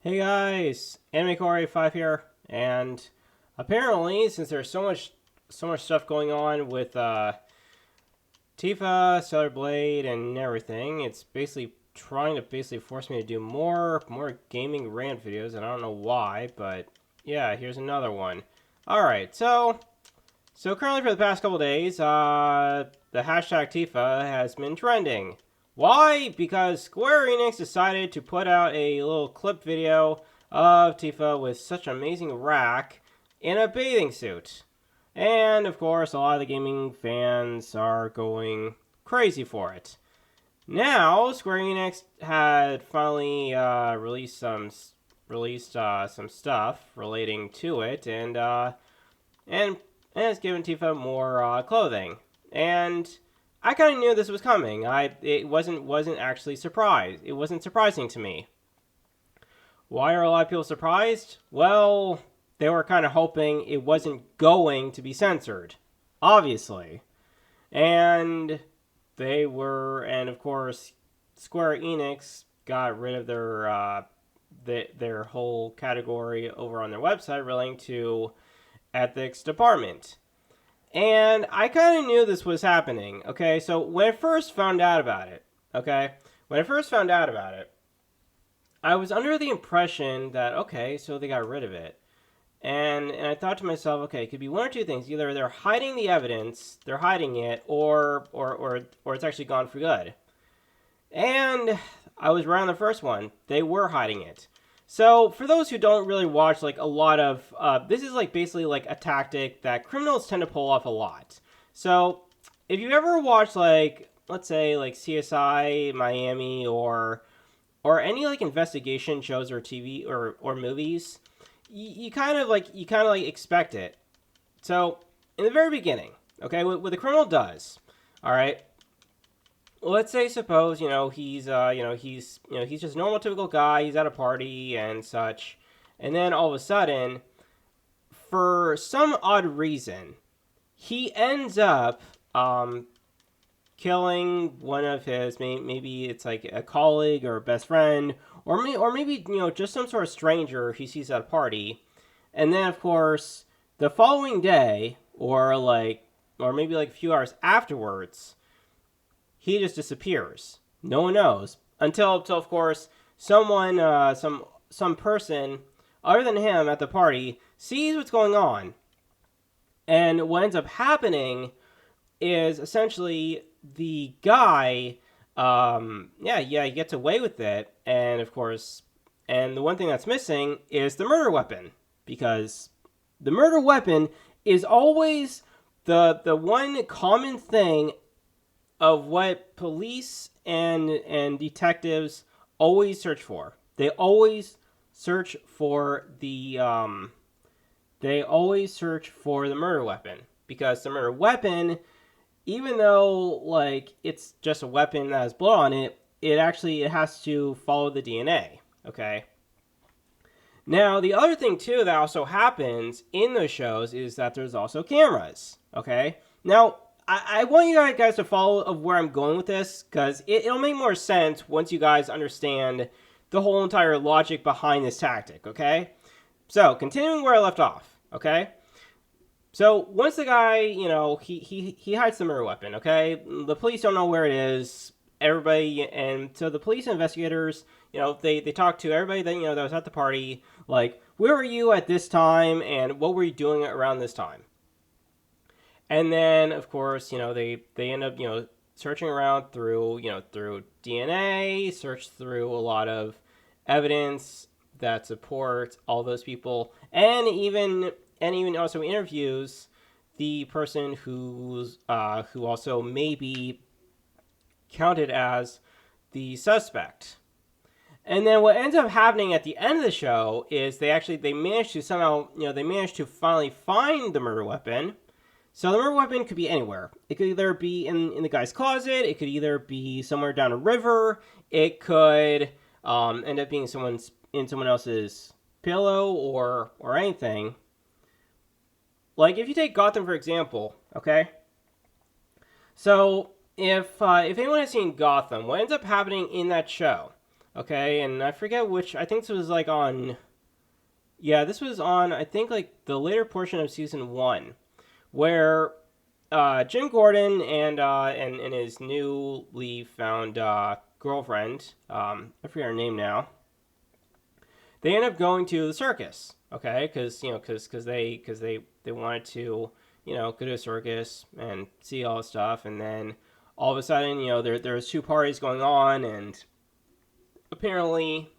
Hey guys, AnimeCore5 here, and apparently, since there's so much stuff going on with Tifa, Stellar Blade, and everything, it's basically trying to force me to do more gaming rant videos, and I don't know why, but yeah, here's another one. All right, so currently for the past couple days, the hashtag Tifa has been trending. Why? Because Square Enix decided to put out a little clip video of Tifa with such an amazing rack in a bathing suit. And of course, a lot of the gaming fans are going crazy for it. Now, Square Enix had finally released some stuff relating to it, and it's given Tifa more clothing. And I kind of knew this was coming. It wasn't actually surprised. It wasn't surprising to me. Why are a lot of people surprised? Well, they were kind of hoping it wasn't going to be censored, obviously, and and of course, Square Enix got rid of their whole category over on their website relating to ethics department. And I kind of knew this was happening, okay? So when I first found out about it, I was under the impression that, okay, so they got rid of it. And I thought to myself, okay, it could be one or two things. Either they're hiding the evidence, they're hiding it, or it's actually gone for good. And I was right on the first one. They were hiding it. So, for those who don't really watch, like, a lot of, this is, like, basically, like, a tactic that criminals tend to pull off a lot. So, if you've ever watched, like, let's say, like, CSI Miami or any, like, investigation shows or TV or movies, you kind of expect it. So, in the very beginning, okay, what the criminal does, all right, let's say suppose he's just a normal typical guy. He's at a party and such, and then all of a sudden, for some odd reason, he ends up killing one of his, maybe it's like a colleague or a best friend, or maybe just some sort of stranger he sees at a party, and then of course the following day or maybe like a few hours afterwards, he just disappears. No one knows until of course someone, some person other than him at the party sees what's going on, and what ends up happening is essentially the guy, he gets away with it, and of course, and the one thing that's missing is the murder weapon, because the murder weapon is always the one common thing of what police and detectives always search for. They always search for the murder weapon, because the murder weapon, even though like it's just a weapon that has blood on it, it has to follow the DNA. Okay. Now, the other thing too that also happens in those shows is that there's also cameras. Okay. Now, I want you guys to follow of where I'm going with this, because it'll make more sense once you guys understand the whole entire logic behind this tactic, okay? So, continuing where I left off, okay? So, once the guy, he hides the murder weapon, okay? The police don't know where it is, and so the police investigators, they talk to everybody that, that was at the party, like, where were you at this time, and what were you doing around this time? And then, of course, they end up, searching around through DNA, search through a lot of evidence that supports all those people, and even also interviews the person who also may be counted as the suspect. And then what ends up happening at the end of the show is they manage to finally find the murder weapon. So the murder weapon could be anywhere. It could either be in the guy's closet. It could either be somewhere down a river. It could end up being in someone else's pillow or anything. Like if you take Gotham for example, okay. So if anyone has seen Gotham, what ends up happening in that show? Okay, and I forget which. I think this was like on. Yeah, this was on. I think like the later portion of season 1, where Jim Gordon and his newly found girlfriend, I forget her name now. They end up going to the circus, okay? Because they wanted to go to a circus and see all the stuff, and then all of a sudden there's two parties going on, and apparently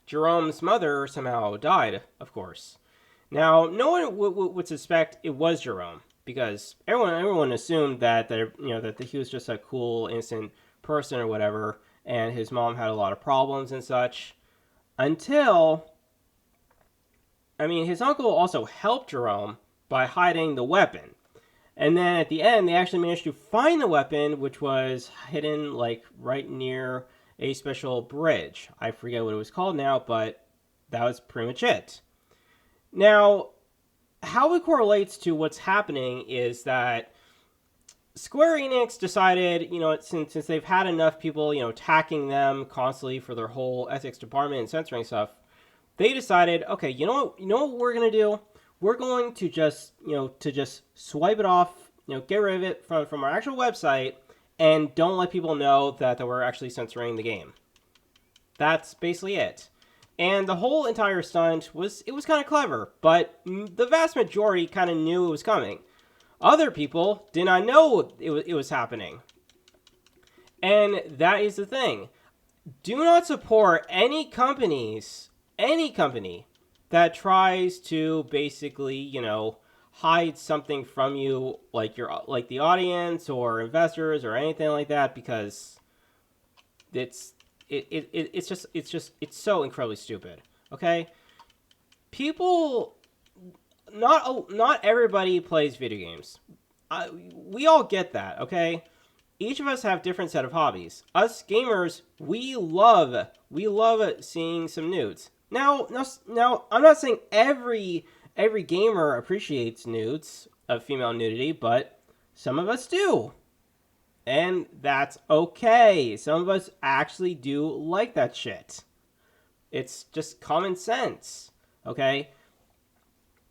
Jerome's mother somehow died, of course. Now, no one would suspect it was Jerome because everyone assumed that he was just a cool, innocent person or whatever, and his mom had a lot of problems and such. Until, I mean, his uncle also helped Jerome by hiding the weapon. And then at the end, they actually managed to find the weapon, which was hidden like right near a special bridge. I forget what it was called now, but that was pretty much it. Now, how it correlates to what's happening is that Square Enix decided, since they've had enough people, attacking them constantly for their whole ethics department and censoring stuff, they decided, okay, you know what we're gonna do? We're going to just, swipe it off, get rid of it from our actual website, and don't let people know that we're actually censoring the game. That's basically it. And the whole entire stunt was kind of clever, but the vast majority kind of knew it was coming. Other people did not know it was happening. And that is the thing. Do not support any company that tries to basically, hide something from you, like the audience or investors or anything like that, because it's so incredibly stupid. Okay, people, not everybody plays video games. We all get that. Okay, each of us have different set of hobbies. Us gamers, we love seeing some nudes. Now, I'm not saying every gamer appreciates nudes of female nudity, but some of us do. And that's okay. Some of us actually do like that shit. It's just common sense, okay?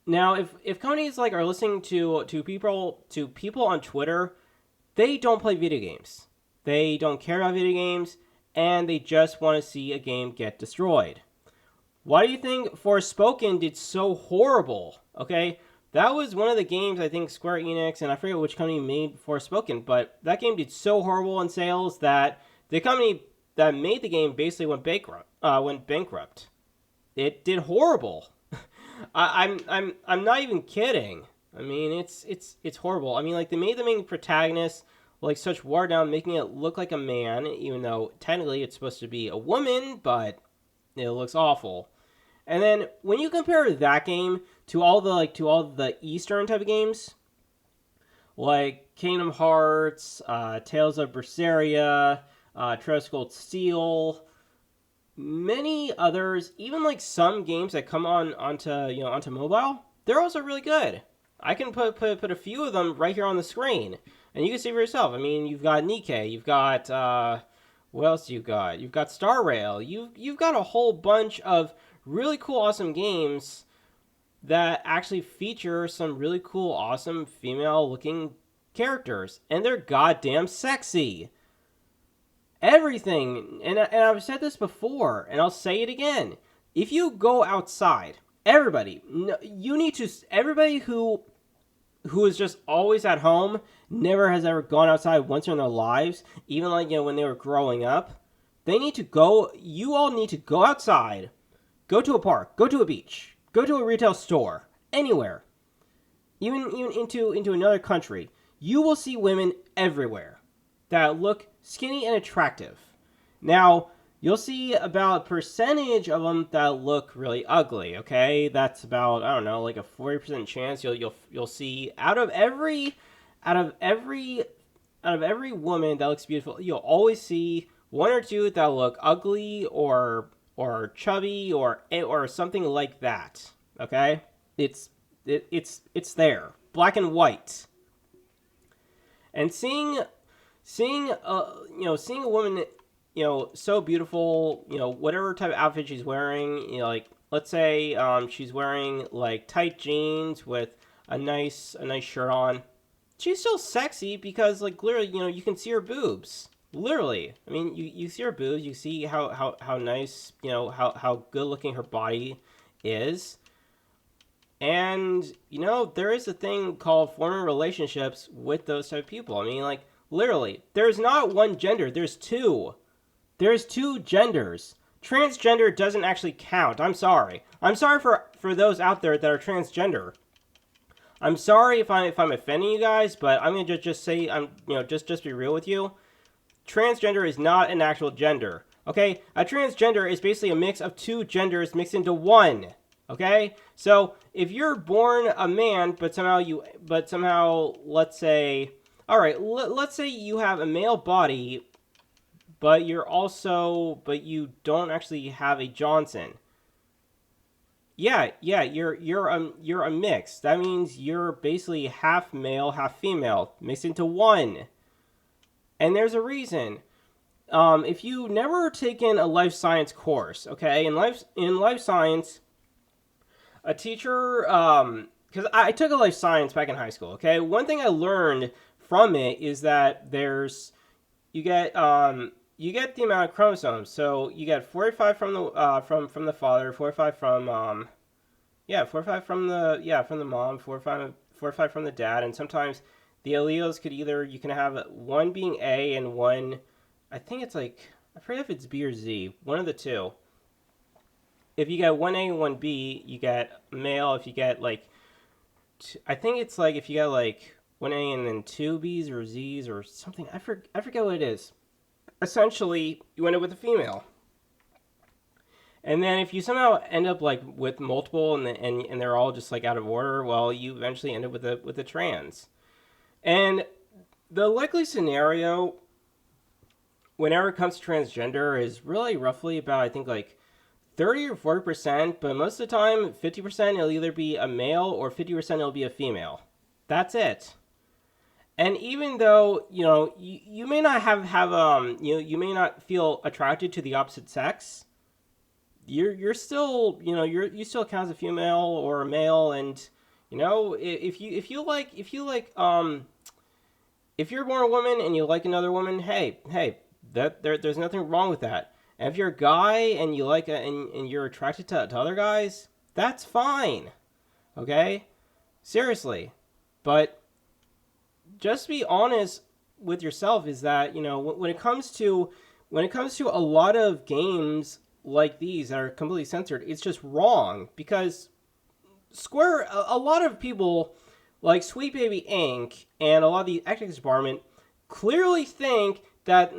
Now, if companies are listening to people on Twitter, they don't play video games. They don't care about video games, and they just want to see a game get destroyed. Why do you think Forspoken did so horrible? Okay, that was one of the games I think Square Enix, and I forget which company made Forspoken, but that game did so horrible in sales that the company that made the game basically went bankrupt. It did horrible. I'm not even kidding. I mean, it's horrible. I mean, they made the main protagonist such watered down, making it look like a man, even though technically it's supposed to be a woman, but it looks awful. And then when you compare that game to all the Eastern type of games, like Kingdom Hearts, Tales of Berseria, Trails of Cold Steel, many others, even some games that come onto mobile, they're also really good. I can put a few of them right here on the screen, and you can see for yourself. I mean, you've got Nikke, you've got what else you got? You've got Star Rail. You've got a whole bunch of really cool, awesome games that actually feature some really cool, awesome female-looking characters, and they're goddamn sexy. Everything, and I've said this before, and I'll say it again. If you go outside, everybody who is just always at home, never has ever gone outside once in their lives, even when they were growing up, they need to go. You all need to go outside, go to a park, go to a beach, go to a retail store, anywhere, even into another country. You will see women everywhere that look skinny and attractive. Now, you'll see about a percentage of them that look really ugly. Okay, that's about, I don't know, a 40% chance you'll see out of every woman that looks beautiful, you'll always see one or two that look ugly or chubby or something like that. Okay, it's there, black and white. And seeing a woman, so beautiful. Whatever type of outfit she's wearing. Like let's say she's wearing like tight jeans with a nice shirt on. She's still sexy because like literally, you can see her boobs. Literally, I mean, you see her boobs. You see how nice, how good looking her body is. And, there is a thing called forming relationships with those type of people. I mean, like, literally, there's not one gender, there's two. There's two genders. Transgender doesn't actually count. I'm sorry. I'm sorry for those out there that are transgender. I'm sorry if I'm offending you guys, but I'm gonna just say just be real with you. Transgender is not an actual gender. Okay? A transgender is basically a mix of two genders mixed into one. Okay? So if you're born a man, but somehow let's say, all right, let's say you have a male body, but you don't actually have a Johnson. Yeah, you're a mix. That means you're basically half male, half female, mixed into one. And there's a reason. If you never taken a life science course, okay, in life science, a teacher, because I took a life science back in high school, okay, one thing I learned from it is that you get the amount of chromosomes. So you get 45 from the father, 45 from from the mom, 45 from the dad, and sometimes the alleles you can have one being A and one, I think it's like, I forget if it's B or Z, one of the two. If you get one A and one B, you get male. If you get like, I think it's like if you get like one A and then two B's or Z's or something, I forget what it is. Essentially, you end up with a female. And then if you somehow end up like with multiple and they're all just like out of order, well, you eventually end up with a trans. And the likely scenario whenever it comes to transgender is really roughly about, I think, like 30 or 40%, but most of the time, 50% it'll either be a male or 50% it'll be a female. That's it. And even though, you may not you may not feel attracted to the opposite sex, you're still, you still count as a female or a male. And, if you're born a woman and you like another woman, hey, there's nothing wrong with that. And if you're a guy and you like and you're attracted to other guys, that's fine. Okay? Seriously. But just be honest with yourself is that, when it comes to a lot of games like these that are completely censored, it's just wrong because a lot of people like Sweet Baby Inc. and a lot of the ethics department clearly think that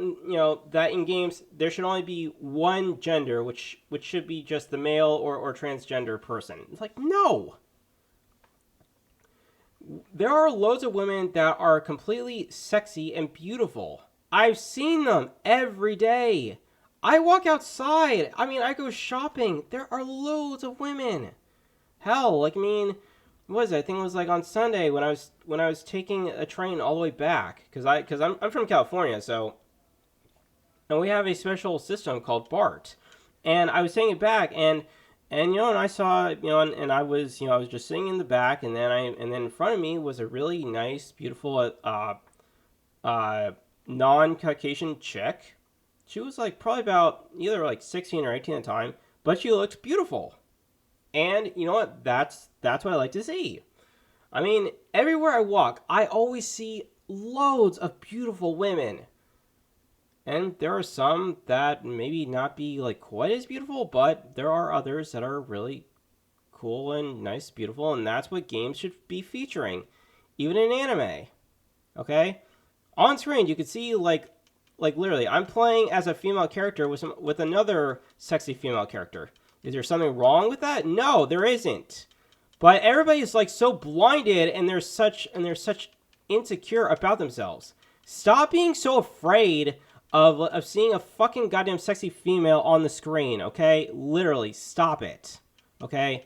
that in games there should only be one gender, which should be just the male or transgender person. It's like, no. There are loads of women that are completely sexy and beautiful. I've seen them every day. I walk outside. I mean, I go shopping. There are loads of women. Hell, like, I mean, what was it? I think it was like on Sunday when I was taking a train all the way back because I'm from California, so and we have a special system called BART, and I was taking it back and I saw and I was I was just sitting in the back and then in front of me was a really nice, beautiful non-Caucasian chick. She was like probably about either like 16 or 18 at the time, but she looked beautiful. And you know what? That's what I like to see. I mean, everywhere I walk, I always see loads of beautiful women. And there are some that maybe not be like quite as beautiful, but there are others that are really cool and nice, beautiful, and that's what games should be featuring, even in anime. Okay? On screen, you can see like literally, I'm playing as a female character with another sexy female character. Is there something wrong with that? No, there isn't. But everybody's like so blinded and they're such insecure about themselves. Stop being so afraid of seeing a fucking goddamn sexy female on the screen, okay? Literally, stop it. Okay?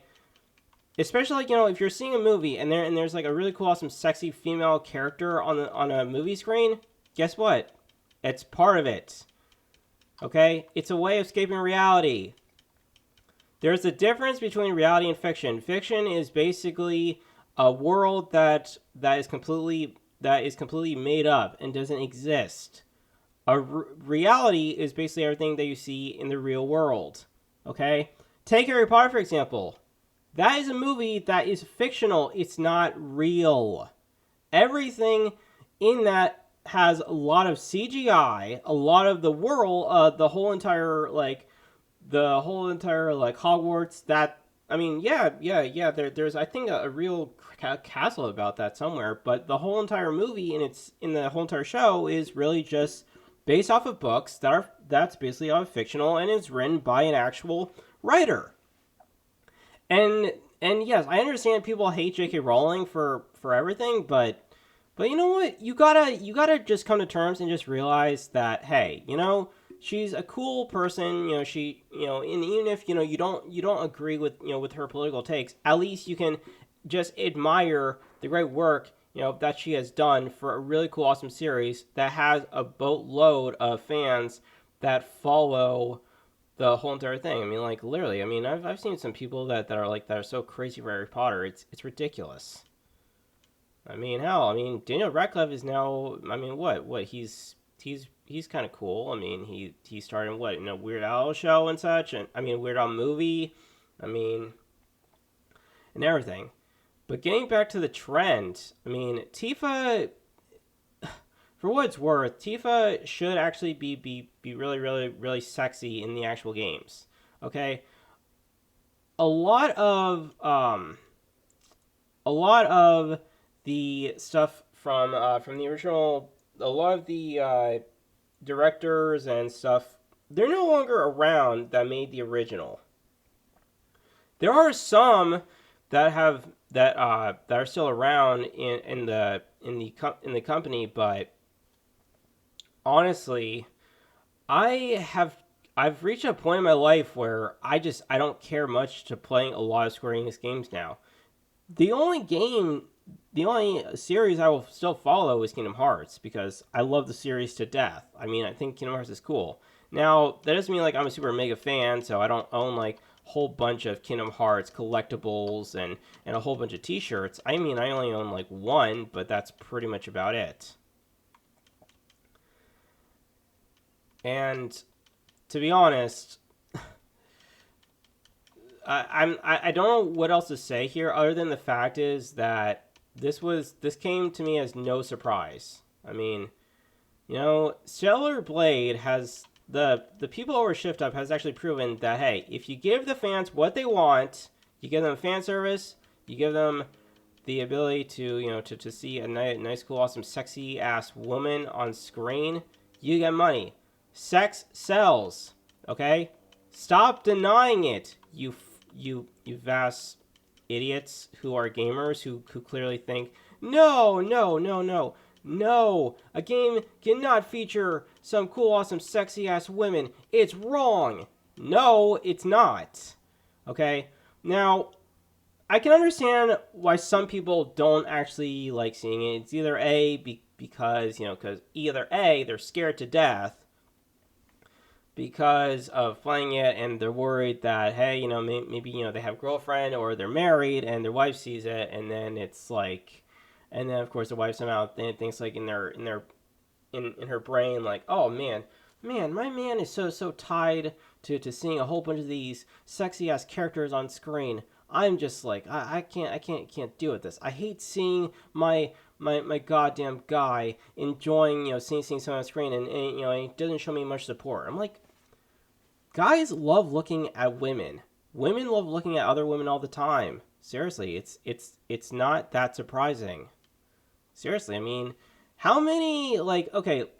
Especially like, if you're seeing a movie and there's like a really cool, awesome, sexy female character on a movie screen, guess what? It's part of it. Okay? It's a way of escaping reality. There's a difference between reality and fiction. Fiction is basically a world that is completely made up and doesn't exist. Reality is basically everything that you see in the real world. Okay? Take Harry Potter, for example. That is a movie that is fictional. It's not real. Everything in that has a lot of CGI, a lot of the world, the whole entire like Hogwarts. That I mean, yeah. There's I think a real castle about that somewhere. But the whole entire movie and it's in the whole entire show is really just based off of books that's basically all fictional and is written by an actual writer. And yes, I understand people hate J.K. Rowling for everything, but you know what? You gotta just come to terms and just realize that hey, she's a cool person. And even if you don't agree with with her political takes, at least you can just admire the great work that she has done for a really cool, awesome series that has a boatload of fans that follow the whole entire thing. I mean, like literally. I mean, I've seen some people that are so crazy for Harry Potter. It's ridiculous. I mean, hell, I mean, Daniel Radcliffe is now. I mean, what he's kind of cool. I mean, he started what in a Weird Al show and such, and I mean, Weird Al movie. I mean, and everything. But getting back to the trend, I mean, Tifa, for what it's worth, Tifa should actually be really, really, really sexy in the actual games. Okay, a lot of a lot of the stuff from the original, a lot of the directors and stuff, they're no longer around that made the original. There are some that are still around in the company, but honestly, I have I've reached a point in my life where I don't care much to playing a lot of Square Enix games now. The only game, the only series I will still follow is Kingdom Hearts because I love the series to death. I mean, I think Kingdom Hearts is cool. Now, that doesn't mean like I'm a super mega fan, so I don't own like a whole bunch of Kingdom Hearts collectibles and a whole bunch of T-shirts. I mean, I only own like one, but that's pretty much about it. And to be honest, I don't know what else to say here other than the fact is that this came to me as no surprise. I mean, Stellar Blade has the people over Shift Up has actually proven that hey, if you give the fans what they want, you give them fan service, you give them the ability to to see a nice, cool, awesome, sexy ass woman on screen, you get money. Sex sells. Okay, stop denying it, you vast idiots who are gamers who clearly think no, a game cannot feature some cool, awesome, sexy ass women. It's wrong. No, it's not. Okay, now I can understand why some people don't actually like seeing it. It's either because either A, they're scared to death because of playing it and they're worried that hey maybe they have a girlfriend or they're married and their wife sees it and then it's like and then of course the wife somehow thinks like in her brain like oh man my man is so tied to seeing a whole bunch of these sexy ass characters on screen. I'm just like I can't deal with this. I hate seeing my goddamn guy enjoying seeing someone on screen and he doesn't show me much support. I'm like, guys love looking at women. Women love looking at other women all the time. Seriously, it's not that surprising. Seriously, I mean, how many okay,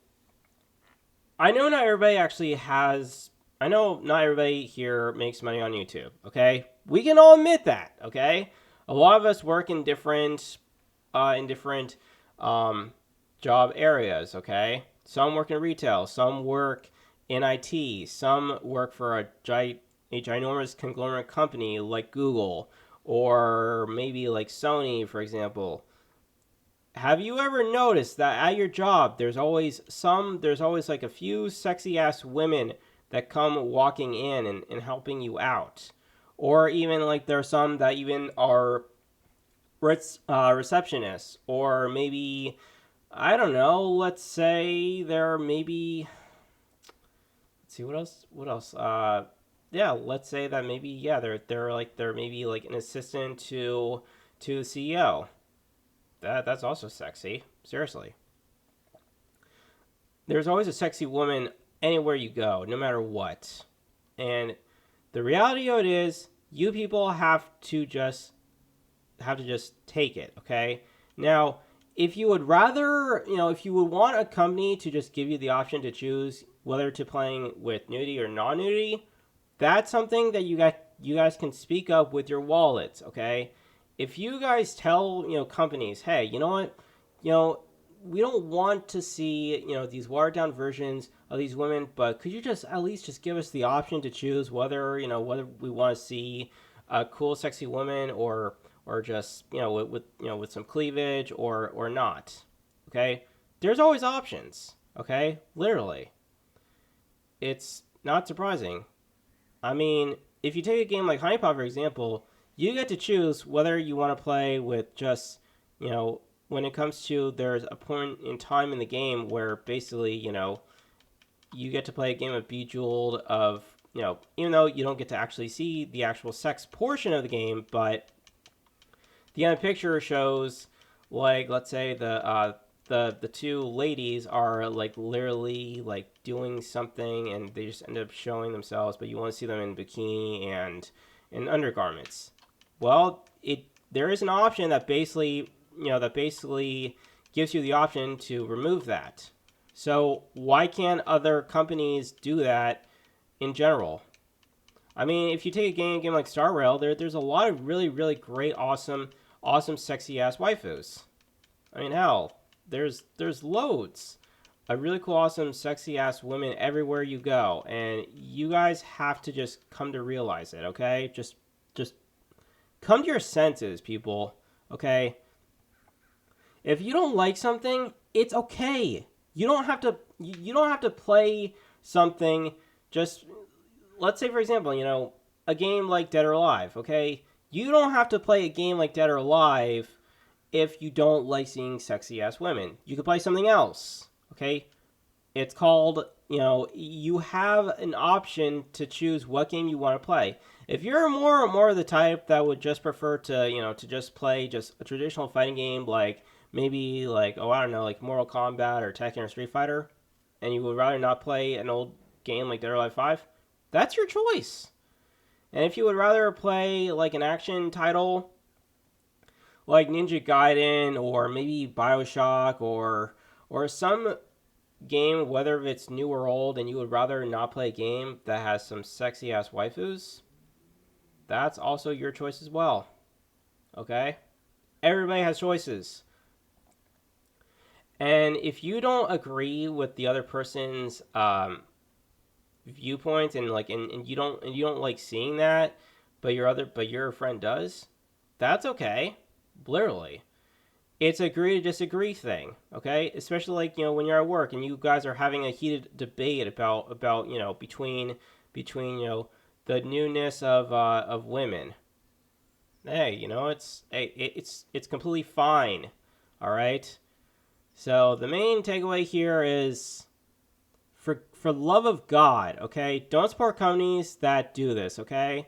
I know not everybody actually has I know not everybody here makes money on YouTube, okay? We can all admit that, okay? A lot of us work in different job areas, okay? Some work in retail, some work in IT, some work for a ginormous conglomerate company like Google, or maybe like Sony, for example. Have you ever noticed that at your job there's always like a few sexy ass women that come walking in and helping you out. Or even like there are some that even are receptionists, or maybe, I don't know, let's say they're maybe, let's see, what else, yeah, let's say that maybe, yeah, they're maybe like an assistant to the CEO. That's also sexy, seriously. There's always a sexy woman anywhere you go, no matter what. And the reality of it is, you people have to just take it, okay? Now, if you would rather, if you would want a company to just give you the option to choose whether to playing with nudity or non-nudity, that's something that you guys can speak up with your wallets, okay? If you guys tell, companies, hey, you know what, you know, we don't want to see, these watered down versions of these women, but could you just at least just give us the option to choose whether we want to see a cool, sexy woman, or just, with some cleavage, or not. Okay? There's always options, okay? Literally. It's not surprising. I mean, if you take a game like Honeypop, for example, you get to choose whether you want to play with just, when it comes to, there's a point in time in the game where basically, you get to play a game of Bejeweled of, even though you don't get to actually see the actual sex portion of the game, but the end picture shows, like, let's say the two ladies are like literally like doing something, and they just end up showing themselves, but you want to see them in bikini and in undergarments. Well, there is an option that basically gives you the option to remove that. So why can't other companies do that in general? I mean, if you take a game like Star Rail, there's a lot of really, really great, awesome, sexy ass waifus. I mean, hell, there's loads of really cool, awesome, sexy ass women everywhere you go, and you guys have to just come to realize it. Okay, just come to your senses, people. Okay, if you don't like something, it's okay. You don't have to play something. Just, let's say, for example, a game like Dead or Alive. Okay, you don't have to play a game like Dead or Alive if you don't like seeing sexy ass women. You could play something else. Okay, it's called, you have an option to choose what game you want to play. If you're more of the type that would just prefer to just play just a traditional fighting game, like maybe like, oh, I don't know, like Mortal Kombat or Tekken or Street Fighter, and you would rather not play an old game like Dead or Alive 5, that's your choice. And if you would rather play like an action title like Ninja Gaiden, or maybe BioShock, or some game, whether it's new or old, and you would rather not play a game that has some sexy ass waifus, that's also your choice as well. Okay? Everybody has choices. And if you don't agree with the other person's viewpoints, and you don't like seeing that, but your friend does, that's okay. Literally. It's agree to disagree thing, okay? Especially like, when you're at work and you guys are having a heated debate about between the newness of women. Hey, it's completely fine. All right? So the main takeaway here is, for love of God, okay? Don't support companies that do this, okay?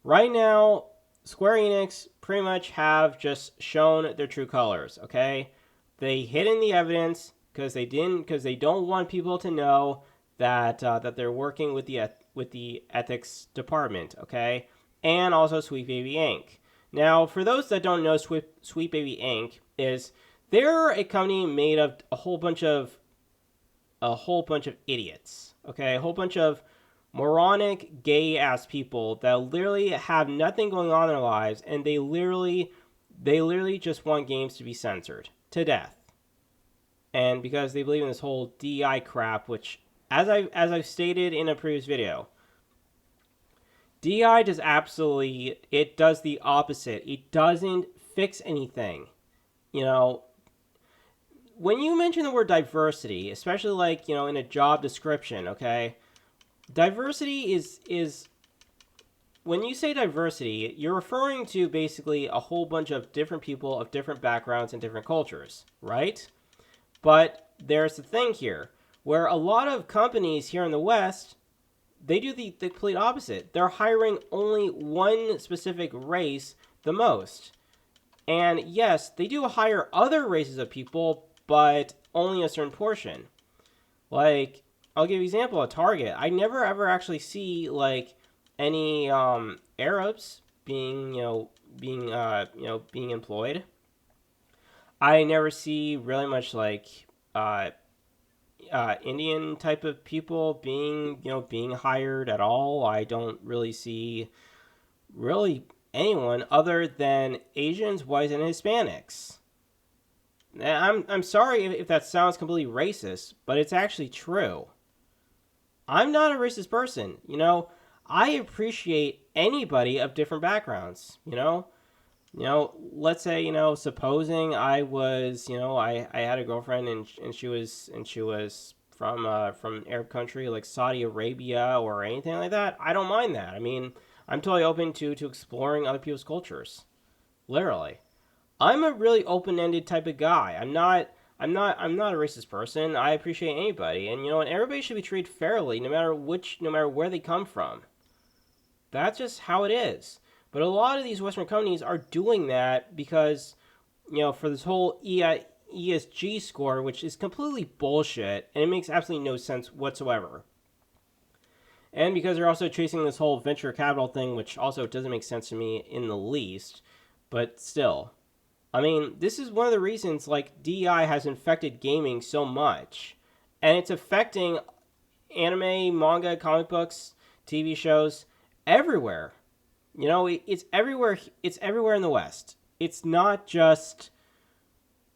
Right now, Square Enix pretty much have just shown their true colors, okay? They hidden the evidence because they don't want people to know that they're working with the ethics department, okay? And also Sweet Baby Inc. Now, for those that don't know, Sweet Baby Inc. they're a company made of a whole bunch of idiots, okay? A whole bunch of moronic, gay-ass people that literally have nothing going on in their lives, and they literally just want games to be censored to death. And because they believe in this whole DEI crap, which, as I've stated in a previous video, DEI does the opposite. It doesn't fix anything. When you mention the word diversity, especially like, in a job description, okay, diversity is when you say diversity, you're referring to basically a whole bunch of different people of different backgrounds and different cultures, right? But there's the thing here, where a lot of companies here in the West, they do the complete opposite. They're hiring only one specific race the most. And yes, they do hire other races of people, but only a certain portion. Like, I'll give you an example at Target. I never ever actually see like any Arabs being being employed. I never see really much like Indian type of people being hired at all. I don't really see really anyone other than Asians, whites, and Hispanics. I'm sorry if that sounds completely racist, but it's actually true. I'm not a racist person. I appreciate anybody of different backgrounds. Let's say supposing I was I had a girlfriend and she was from Arab country like Saudi Arabia or anything like that. I don't mind that. I mean, I'm totally open to exploring other people's cultures. Literally. I'm a really open-ended type of guy. I'm not a racist person. I appreciate anybody, and and everybody should be treated fairly, no matter where they come from. That's just how it is. But a lot of these Western companies are doing that because, for this whole ESG score, which is completely bullshit, and it makes absolutely no sense whatsoever. And because they're also chasing this whole venture capital thing, which also doesn't make sense to me in the least, but still. I mean, this is one of the reasons, like, DEI has infected gaming so much. And it's affecting anime, manga, comic books, TV shows, everywhere. It's everywhere. It's everywhere in the West. It's not just,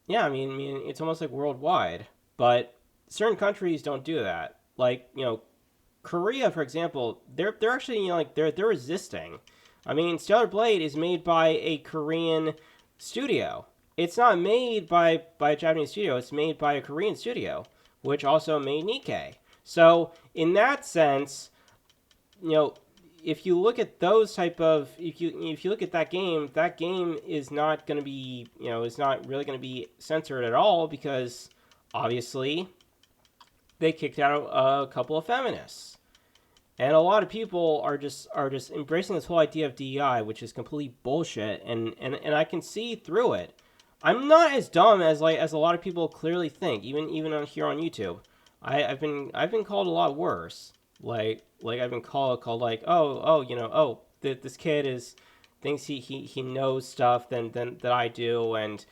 yeah, I mean, it's almost like worldwide. But certain countries don't do that. Like, Korea, for example, they're actually, they're resisting. I mean, Stellar Blade is made by a Korean studio. It's not made by a Japanese studio. It's made by a Korean studio, which also made Nikkei. So in that sense, if you look at those type of if you look at that game is not going to be is not really going to be censored at all because obviously they kicked out a couple of feminists. And a lot of people are just embracing this whole idea of DEI, which is complete bullshit, and I can see through it. I'm not as dumb as a lot of people clearly think, even on here on YouTube. I've been called a lot worse. Like I've been called like this kid thinks he knows stuff than that I do and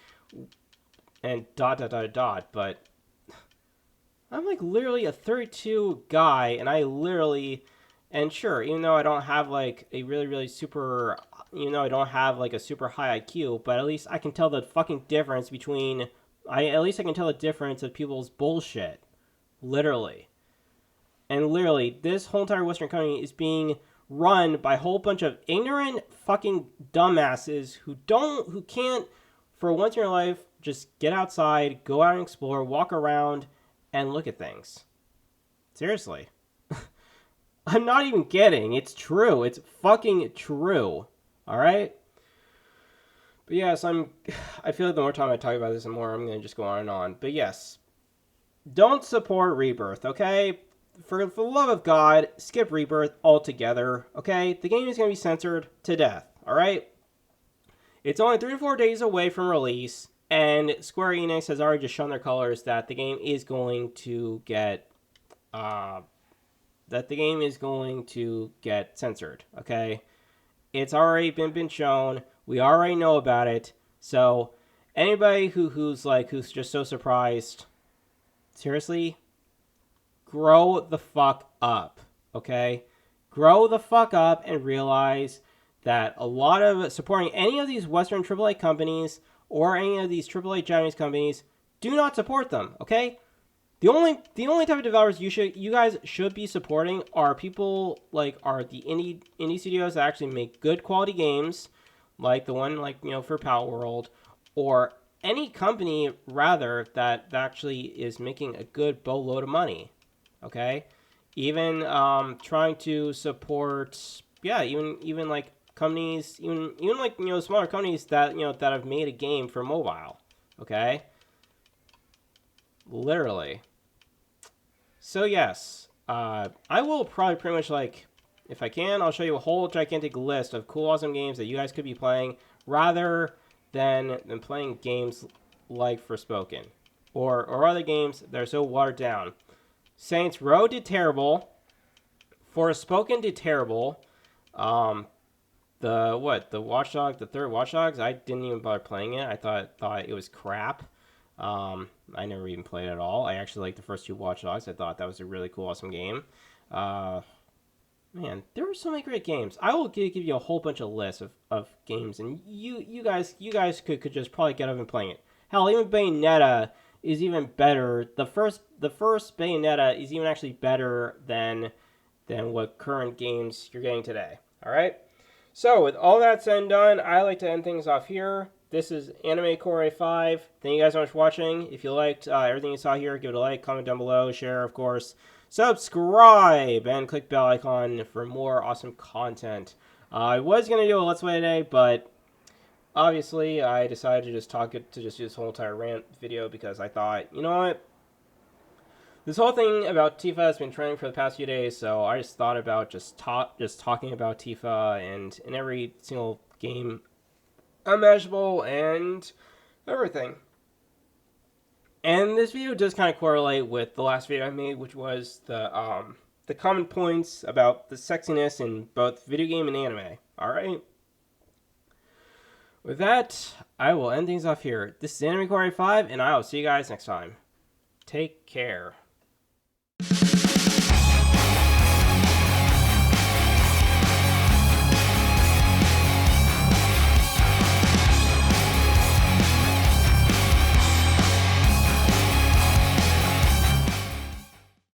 dot dot dot dot, but I'm like literally a 32 guy, and I literally, and sure, even though I don't have like a really, really super, I don't have like a super high IQ, but at least I can tell the fucking difference between, at least I can tell the difference of people's bullshit. Literally. And literally, this whole entire Western country is being run by a whole bunch of ignorant fucking dumbasses who can't, for once in your life, just get outside, go out and explore, walk around, and look at things. Seriously. I'm not even kidding. It's true. It's fucking true. Alright? But yes, I feel like the more time I talk about this, the more I'm going to just go on and on. But yes. Don't support Rebirth, okay? For the love of God, skip Rebirth altogether, okay? The game is going to be censored to death, alright? It's only 3 to 4 days away from release. And Square Enix has already just shown their colors that the game is going to get censored. Okay, it's already been shown. We already know about it. So anybody who's just so surprised, seriously, grow the fuck up. Okay, grow the fuck up and realize that a lot of supporting any of these Western AAA companies or any of these AAA Japanese companies, do not support them, okay? The only type of developers you guys should be supporting are people are the indie studios that actually make good quality games, like the one for Power World, or any company rather that actually is making a good boatload of money, okay? even trying to support, yeah, even like companies, even like, you know, smaller companies that, you know, that have made a game for mobile. Okay, literally. So yes, I will probably pretty much, like, if I can, I'll show you a whole gigantic list of cool, awesome games that you guys could be playing, rather than playing games like Forspoken, or other games that are so watered down. Saints Row did terrible. Forspoken did terrible. Um, the Watchdog, the third Watchdogs, I didn't even bother playing it. I thought it was crap. I never even played it at all. I actually liked the first two Watch Dogs. I thought that was a really cool, awesome game. Uh, Man, there were so many great games. I will give you a whole bunch of lists of games, and you guys could just probably get up and play it. Hell, even Bayonetta is even better. The first Bayonetta is even actually better than what current games you're getting today. All right. So, with all that said and done, I like to end things off here. This is Anime Core 5. Thank you guys so much for watching. If you liked everything you saw here, give it a like, comment down below, share, of course. Subscribe, and click bell icon for more awesome content. I was going to do a Let's Play today, but obviously I decided to just do this whole entire rant video because I thought, you know what? This whole thing about Tifa has been trending for the past few days, so I just thought about just talking about Tifa and in every single game imaginable and everything. And this video does kind of correlate with the last video I made, which was the common points about the sexiness in both video game and anime. All right. With that, I will end things off here. This is Anime Core 5, and I will see you guys next time. Take care.